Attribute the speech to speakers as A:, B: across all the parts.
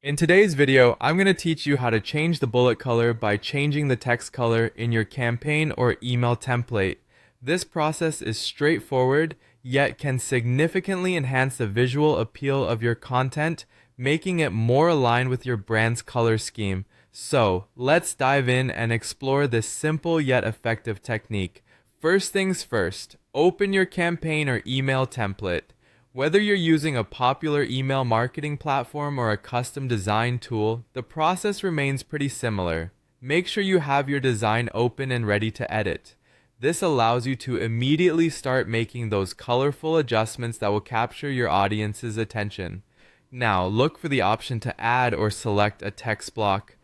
A: In today's video, I'm going to teach you how to change the bullet color by changing the text color in your campaign or email template. This process is straightforward, yet can significantly enhance the visual appeal of your content, making it more aligned with your brand's color scheme. So, let's dive in and explore this simple yet effective technique. First things first, open your campaign or email template. Whether you're using a popular email marketing platform or a custom design tool, the process remains pretty similar. Make sure you have your design open and ready to edit. This allows you to immediately start making those colorful adjustments that will capture your audience's attention. Now, look for the option to add or select a text block.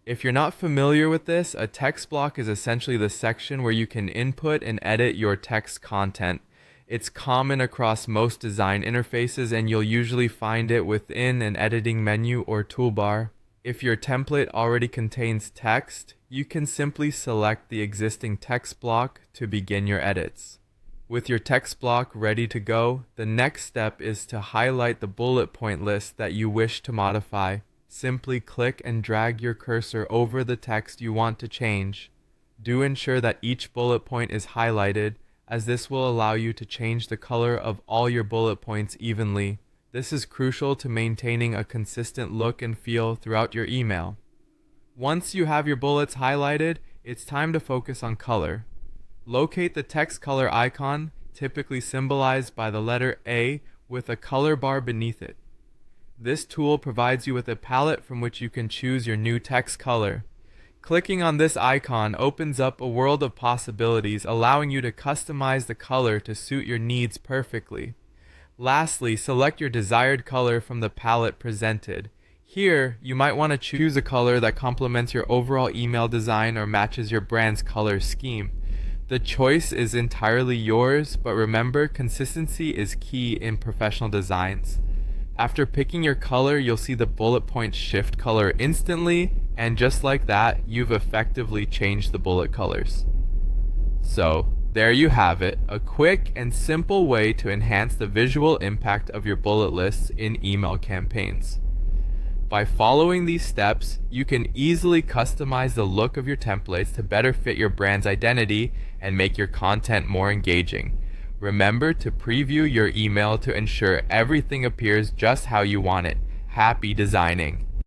A: If you're not familiar with this, a text block is essentially the section where you can input and edit your text content. It's common across most design interfaces, and you'll usually find it within an editing menu or toolbar. If your template already contains text, you can simply select the existing text block to begin your edits. With your text block ready to go, the next step is to highlight the bullet point list that you wish to modify. Simply click and drag your cursor over the text you want to change. Do ensure that each bullet point is highlighted, as this will allow you to change the color of all your bullet points evenly. This is crucial to maintaining a consistent look and feel throughout your email. Once you have your bullets highlighted, it's time to focus on color. Locate the text color icon, typically symbolized by the letter A, with a color bar beneath it. This tool provides you with a palette from which you can choose your new text color. Clicking on this icon opens up a world of possibilities, allowing you to customize the color to suit your needs perfectly. Lastly, select your desired color from the palette presented. Here, you might want to choose a color that complements your overall email design or matches your brand's color scheme. The choice is entirely yours, but remember, consistency is key in professional designs. After picking your color, you'll see the bullet points shift color instantly, and just like that, you've effectively changed the bullet colors. So, there you have it, a quick and simple way to enhance the visual impact of your bullet lists in email campaigns. By following these steps, you can easily customize the look of your templates to better fit your brand's identity and make your content more engaging. Remember to preview your email to ensure everything appears just how you want it. Happy designing!